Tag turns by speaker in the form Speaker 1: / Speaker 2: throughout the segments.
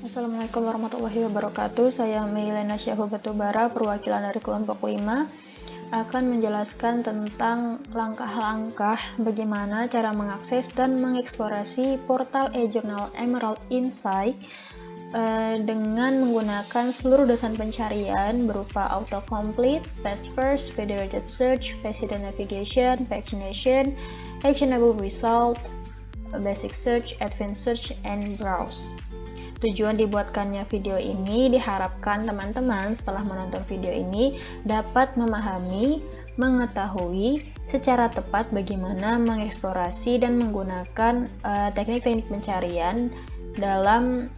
Speaker 1: Assalamualaikum warahmatullahi wabarakatuh. Saya Meilena Syahu Batubara, perwakilan dari kelompok 5, akan menjelaskan tentang langkah-langkah bagaimana cara mengakses dan mengeksplorasi portal e-jurnal Emerald Insight dengan menggunakan seluruh desain pencarian berupa autocomplete, past first, federated search, faceted navigation, pagination, actionable result, basic search, advanced search, and browse. Tujuan dibuatkannya video ini diharapkan teman-teman setelah menonton video ini dapat memahami, mengetahui secara tepat bagaimana mengeksplorasi dan menggunakan teknik-teknik pencarian dalam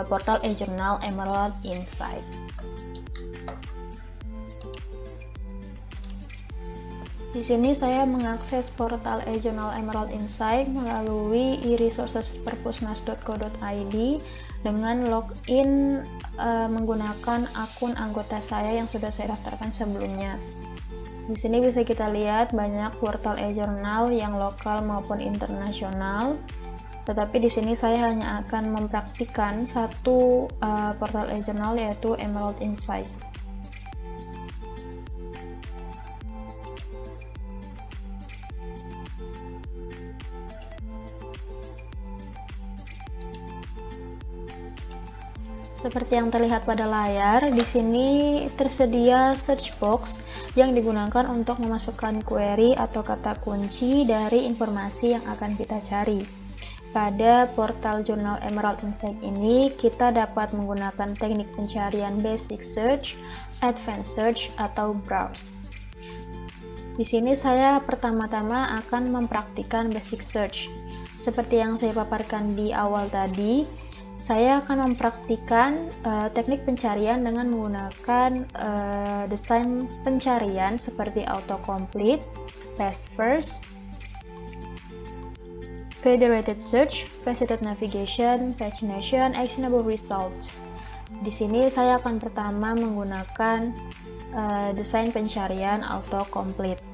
Speaker 1: portal e-jurnal Emerald Insight. Di sini saya mengakses portal e-jurnal Emerald Insight melalui e-resources.perpusnas.co.id dengan login menggunakan akun anggota saya yang sudah saya daftarkan sebelumnya. Di sini bisa kita lihat banyak portal e-jurnal yang lokal maupun internasional. Tetapi di sini saya hanya akan mempraktikkan satu portal e-jurnal, yaitu Emerald Insight. Seperti yang terlihat pada layar, di sini tersedia search box yang digunakan untuk memasukkan query atau kata kunci dari informasi yang akan kita cari. Pada portal jurnal Emerald Insight ini, kita dapat menggunakan teknik pencarian basic search, advanced search, atau browse. Di sini saya pertama-tama akan mempraktikkan basic search. Seperti yang saya paparkan di awal tadi, saya akan mempraktikkan teknik pencarian dengan menggunakan desain pencarian seperti autocomplete, past first, federated search, faceted navigation, pagination, actionable result. Di sini saya akan pertama menggunakan desain pencarian autocomplete.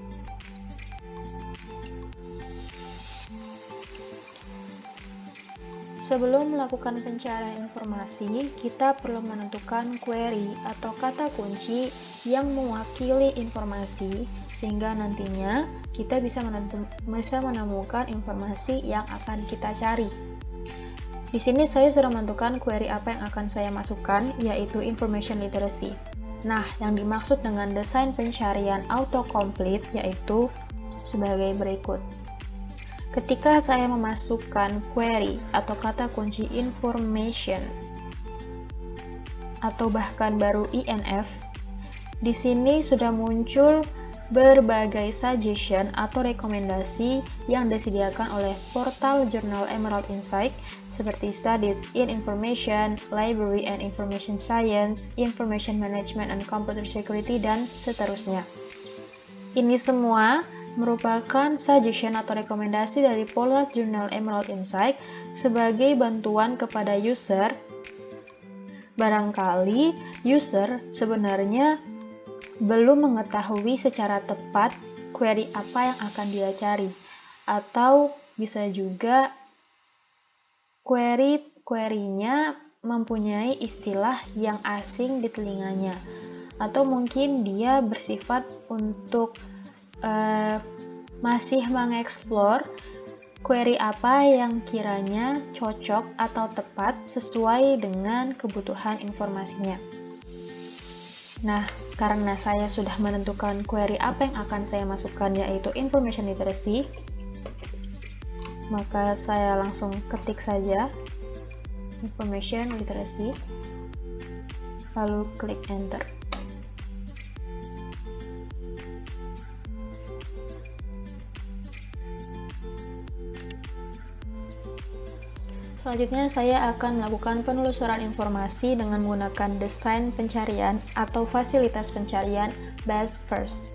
Speaker 1: Sebelum melakukan pencarian informasi, kita perlu menentukan query atau kata kunci yang mewakili informasi, sehingga nantinya kita bisa menemukan informasi yang akan kita cari. Di sini saya sudah menentukan query apa yang akan saya masukkan, yaitu information literacy. Nah, yang dimaksud dengan desain pencarian autocomplete yaitu sebagai berikut. Ketika saya memasukkan query atau kata kunci information atau bahkan baru INF, di sini sudah muncul berbagai suggestion atau rekomendasi yang disediakan oleh portal jurnal Emerald Insight seperti Studies in Information, Library and Information Science, Information Management and Computer Security, dan seterusnya. Ini semua merupakan suggestion atau rekomendasi dari portal jurnal Emerald Insight sebagai bantuan kepada user. Barangkali user sebenarnya belum mengetahui secara tepat query apa yang akan dia cari, atau bisa juga query-nya mempunyai istilah yang asing di telinganya, atau mungkin dia bersifat untuk masih mengeksplor query apa yang kiranya cocok atau tepat sesuai dengan kebutuhan informasinya. Nah, karena saya sudah menentukan query apa yang akan saya masukkan, yaitu information literacy, maka saya langsung ketik saja information literacy, lalu klik enter. Selanjutnya saya akan melakukan penelusuran informasi dengan menggunakan desain pencarian atau fasilitas pencarian best first.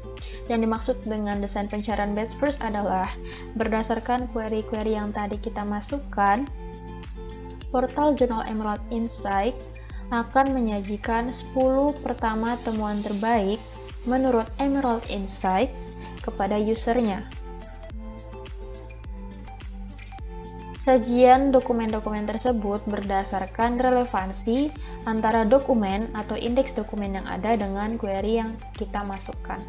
Speaker 1: Yang dimaksud dengan desain pencarian best first adalah berdasarkan query-query yang tadi kita masukkan, portal jurnal Emerald Insight akan menyajikan 10 pertama temuan terbaik menurut Emerald Insight kepada usernya. Sajian dokumen-dokumen tersebut berdasarkan relevansi antara dokumen atau indeks dokumen yang ada dengan query yang kita masukkan.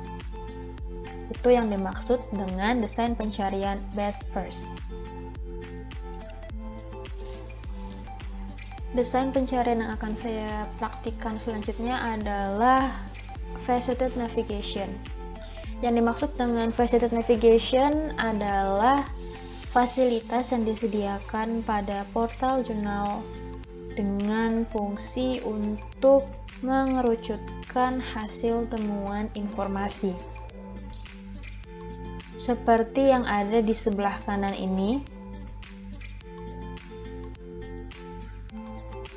Speaker 1: Itu yang dimaksud dengan desain pencarian best first. Desain pencarian yang akan saya praktikkan selanjutnya adalah faceted navigation. Yang dimaksud dengan faceted navigation adalah fasilitas yang disediakan pada portal jurnal dengan fungsi untuk mengerucutkan hasil temuan informasi. Seperti yang ada di sebelah kanan ini,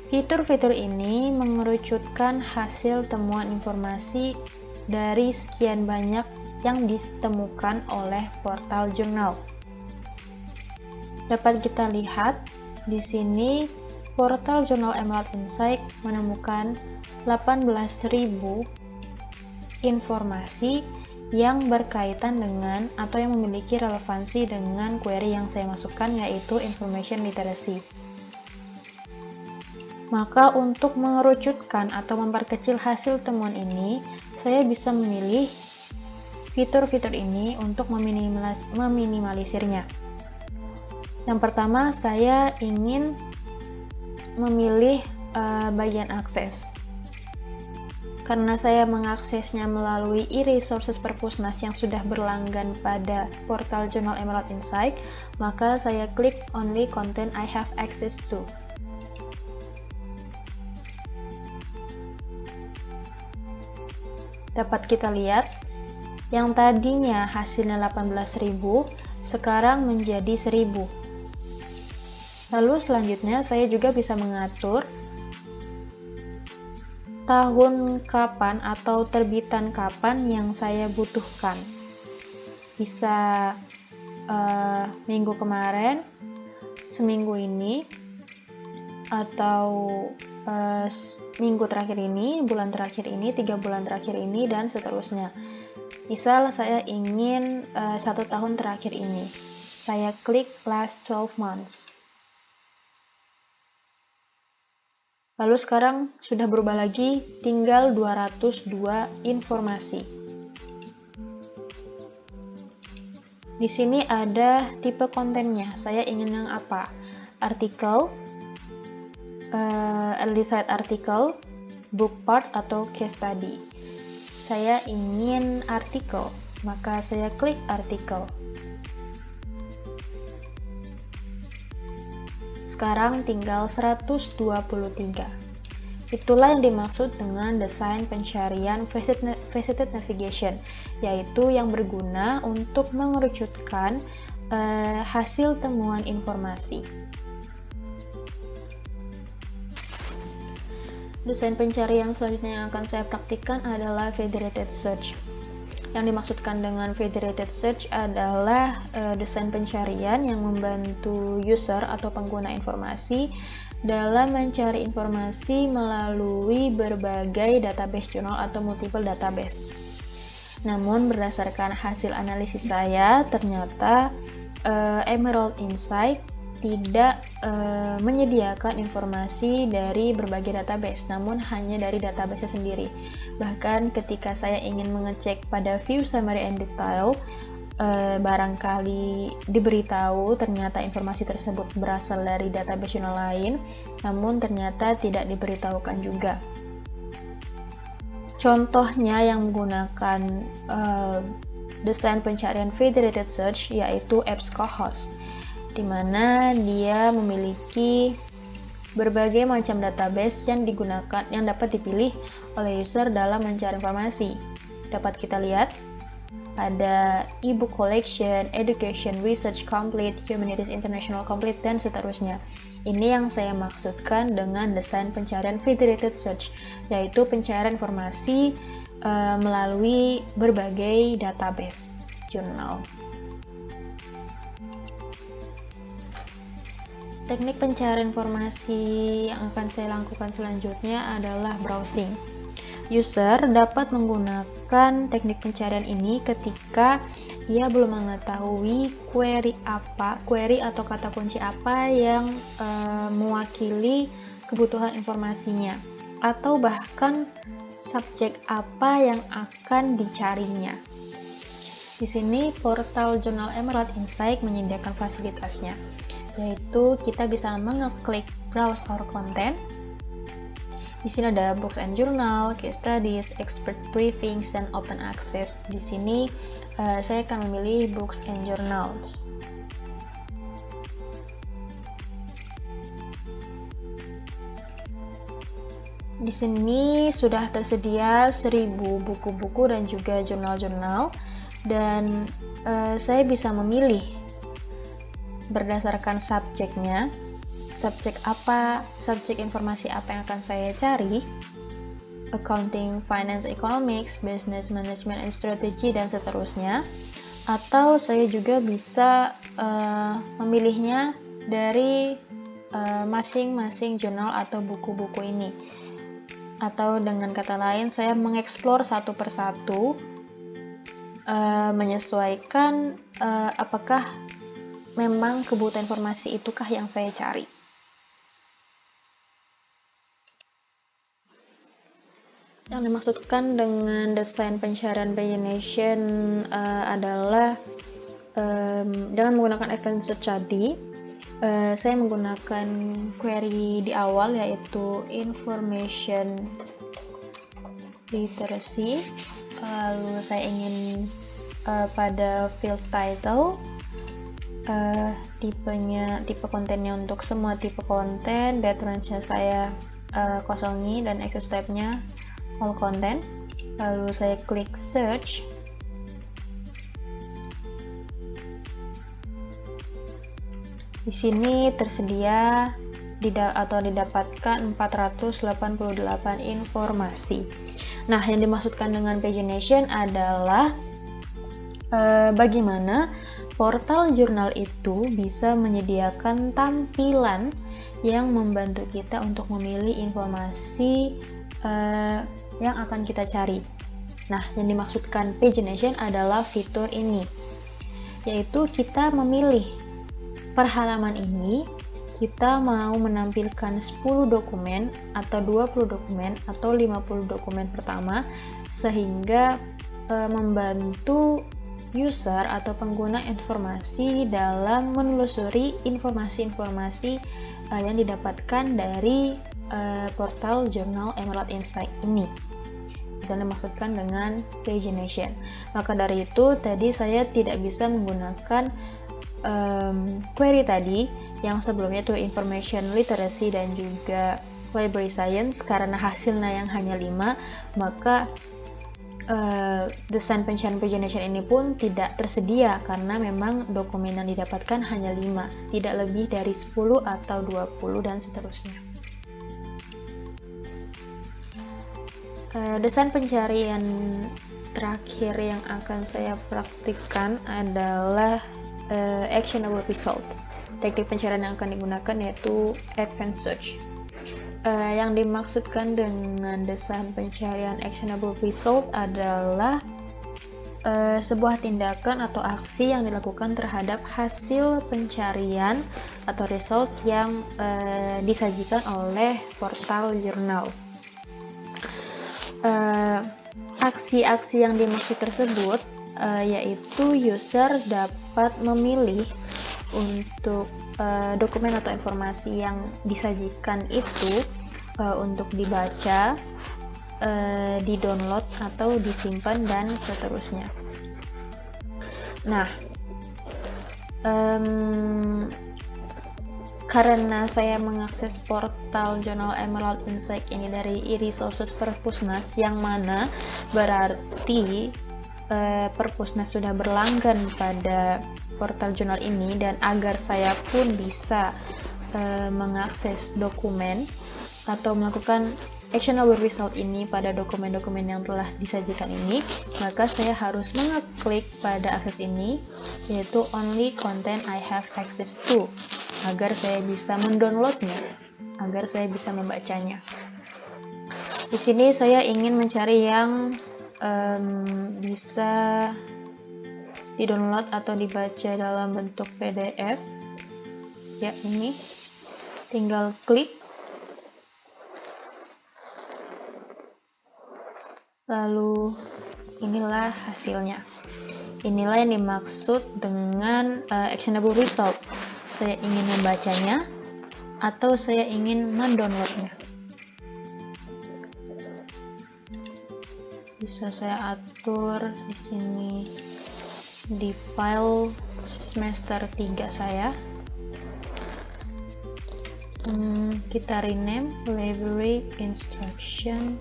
Speaker 1: fitur-fitur ini mengerucutkan hasil temuan informasi dari sekian banyak yang ditemukan oleh portal jurnal. Dapat kita lihat di sini portal jurnal Emerald Insight menemukan 18.000 informasi yang berkaitan dengan atau yang memiliki relevansi dengan query yang saya masukkan, yaitu information literacy. Maka untuk mengerucutkan atau memperkecil hasil temuan ini, saya bisa memilih fitur-fitur ini untuk meminimalisirnya. Yang pertama, saya ingin memilih bagian akses. Karena saya mengaksesnya melalui e-resources Perpusnas yang sudah berlangganan pada portal jurnal Emerald Insight, maka saya klik only content I have access to. Dapat kita lihat, yang tadinya hasilnya 18.000, sekarang menjadi 1.000. Lalu selanjutnya saya juga bisa mengatur tahun kapan atau terbitan kapan yang saya butuhkan. Bisa minggu kemarin, seminggu ini, atau minggu terakhir ini, bulan terakhir ini, 3 bulan terakhir ini, dan seterusnya. Misal saya ingin 1 tahun terakhir ini, saya klik last 12 months. Lalu sekarang sudah berubah lagi, tinggal 202 informasi. Di sini ada tipe kontennya, saya ingin yang apa? Artikel, early site artikel, book part, atau case study. Saya ingin artikel, maka saya klik artikel. Sekarang tinggal 123. Itulah yang dimaksud dengan desain pencarian faceted navigation, yaitu yang berguna untuk mengerucutkan hasil temuan informasi. Desain pencarian selanjutnya yang akan saya praktikkan adalah federated search. Yang dimaksudkan dengan federated search adalah desain pencarian yang membantu user atau pengguna informasi dalam mencari informasi melalui berbagai database jurnal atau multiple database. Namun berdasarkan hasil analisis saya, ternyata Emerald Insight tidak menyediakan informasi dari berbagai database, namun hanya dari database sendiri. Bahkan ketika saya ingin mengecek pada view summary and detail, barangkali diberitahu ternyata informasi tersebut berasal dari database jurnal lain, namun ternyata tidak diberitahukan juga. Contohnya yang menggunakan desain pencarian federated search yaitu EBSCOhost, di mana dia memiliki berbagai macam database yang digunakan, yang dapat dipilih oleh user dalam mencari informasi. Dapat kita lihat ada e-book collection, education, research complete, humanities international complete, dan seterusnya. Ini yang saya maksudkan dengan desain pencarian federated search, yaitu pencarian informasi melalui berbagai database jurnal. Teknik pencarian informasi yang akan saya lakukan selanjutnya adalah browsing. User dapat menggunakan teknik pencarian ini ketika ia belum mengetahui query atau kata kunci apa yang mewakili kebutuhan informasinya, atau bahkan subjek apa yang akan dicarinya. Di sini portal Jurnal Emerald Insight menyediakan fasilitasnya, yaitu kita bisa mengeklik browse our content. Di sini ada books and journal, case studies, expert briefings, dan open access. Di sini saya akan memilih books and journals. Di sini sudah tersedia 1000 buku-buku dan juga jurnal-jurnal, dan saya bisa memilih berdasarkan subjeknya, subjek informasi apa yang akan saya cari, accounting, finance, economics, business management and strategy, dan seterusnya. Atau saya juga bisa memilihnya dari masing-masing jurnal atau buku-buku ini. Atau dengan kata lain, saya mengeksplor satu persatu, menyesuaikan apakah memang kebutuhan informasi itukah yang saya cari. Yang dimaksudkan dengan desain pencarian pagination adalah dengan menggunakan advanced search tadi, saya menggunakan query di awal, yaitu information literacy. Lalu saya ingin pada field title, tipe kontennya untuk semua tipe konten, date range-nya saya kosongi, dan access type-nya all content. Lalu saya klik search. Di sini tersedia didapatkan 488 informasi. Nah, yang dimaksudkan dengan pagination adalah bagaimana portal jurnal itu bisa menyediakan tampilan yang membantu kita untuk memilih informasi yang akan kita cari. Nah, yang dimaksudkan pagination adalah fitur ini, yaitu kita memilih per halaman ini kita mau menampilkan 10 dokumen atau 20 dokumen atau 50 dokumen pertama, sehingga membantu user atau pengguna informasi dalam menelusuri informasi-informasi yang didapatkan dari portal jurnal Emerald Insight ini. Dan dimaksudkan dengan pagination. Maka dari itu tadi saya tidak bisa menggunakan query tadi yang sebelumnya itu information literacy dan juga library science, karena hasilnya yang hanya 5, maka desain pencarian pagination ini pun tidak tersedia karena memang dokumen yang didapatkan hanya 5, tidak lebih dari 10 atau 20 dan seterusnya. Desain pencarian terakhir yang akan saya praktikkan adalah actionable result. Teknik pencarian yang akan digunakan yaitu advanced search. Yang dimaksudkan dengan desain pencarian actionable result adalah sebuah tindakan atau aksi yang dilakukan terhadap hasil pencarian atau result yang disajikan oleh portal jurnal. Aksi-aksi yang dimaksud tersebut yaitu user dapat memilih untuk dokumen atau informasi yang disajikan itu untuk dibaca, di-download atau disimpan dan seterusnya. Nah, karena saya mengakses portal jurnal Emerald Insight ini dari e-resources Perpusnas, yang mana berarti Perpusnas sudah berlangganan pada portal jurnal ini, dan agar saya pun bisa mengakses dokumen atau melakukan actionable result ini pada dokumen-dokumen yang telah disajikan ini, maka saya harus mengeklik pada akses ini, yaitu only content I have access to, agar saya bisa mendownloadnya, agar saya bisa membacanya. Di sini saya ingin mencari yang bisa di-download atau dibaca dalam bentuk PDF. Ya, ini tinggal klik, lalu inilah hasilnya. Inilah yang dimaksud dengan actionable result. Saya ingin membacanya atau saya ingin mendownloadnya. Bisa saya atur di sini di file semester 3 saya. Kita rename library instruction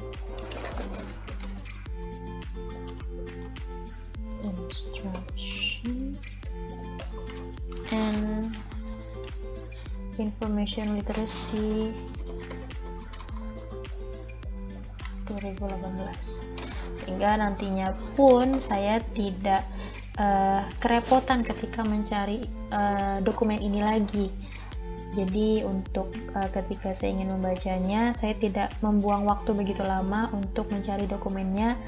Speaker 1: and information literacy 2018, sehingga nantinya pun saya tidak kerepotan ketika mencari dokumen ini lagi. Jadi untuk ketika saya ingin membacanya, saya tidak membuang waktu begitu lama untuk mencari dokumennya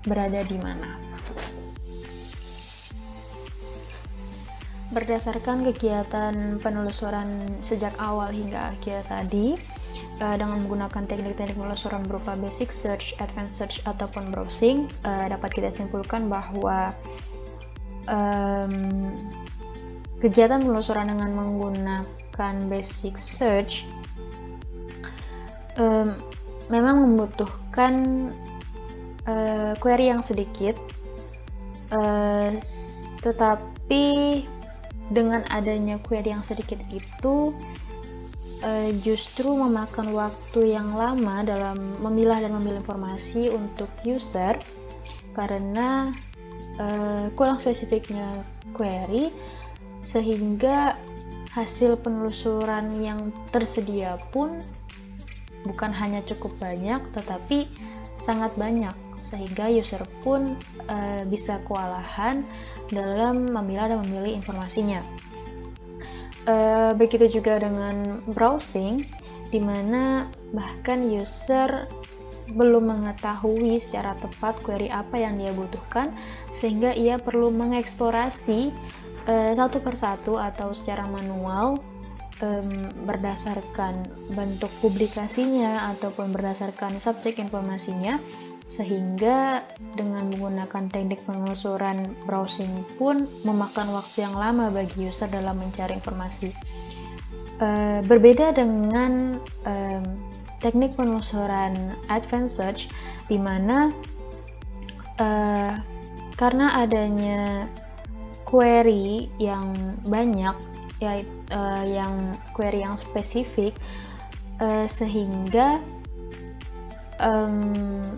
Speaker 1: berada di mana. Berdasarkan kegiatan penelusuran sejak awal hingga akhir tadi, dengan menggunakan teknik-teknik penelusuran berupa basic search, advanced search, ataupun browsing, dapat kita simpulkan bahwa kegiatan penelusuran dengan menggunakan basic search memang membutuhkan query yang sedikit, tetapi dengan adanya query yang sedikit itu justru memakan waktu yang lama dalam memilah dan memilih informasi untuk user, karena kurang spesifiknya query, sehingga hasil penelusuran yang tersedia pun bukan hanya cukup banyak, tetapi sangat banyak, sehingga user pun bisa kewalahan dalam memilah dan memilih informasinya. Begitu juga dengan browsing, di mana bahkan user belum mengetahui secara tepat query apa yang dia butuhkan, sehingga ia perlu mengeksplorasi satu persatu atau secara manual berdasarkan bentuk publikasinya ataupun berdasarkan subjek informasinya, sehingga dengan menggunakan teknik penelusuran browsing pun memakan waktu yang lama bagi user dalam mencari informasi. Berbeda dengan teknik penelusuran advanced search, di mana karena adanya query yang banyak, yang query yang spesifik, sehingga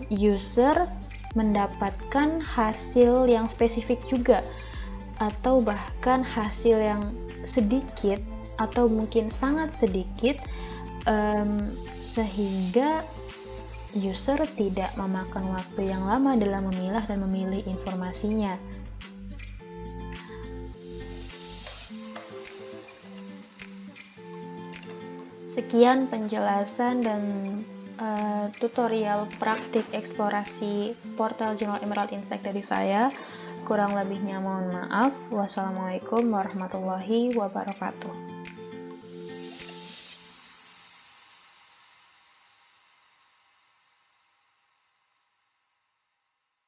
Speaker 1: user mendapatkan hasil yang spesifik juga, atau bahkan hasil yang sedikit atau mungkin sangat sedikit, sehingga user tidak memakan waktu yang lama dalam memilah dan memilih informasinya. Sekian penjelasan dan tutorial praktik eksplorasi portal Jurnal Emerald Insight dari saya. Kurang lebihnya mohon maaf. Wassalamualaikum warahmatullahi wabarakatuh.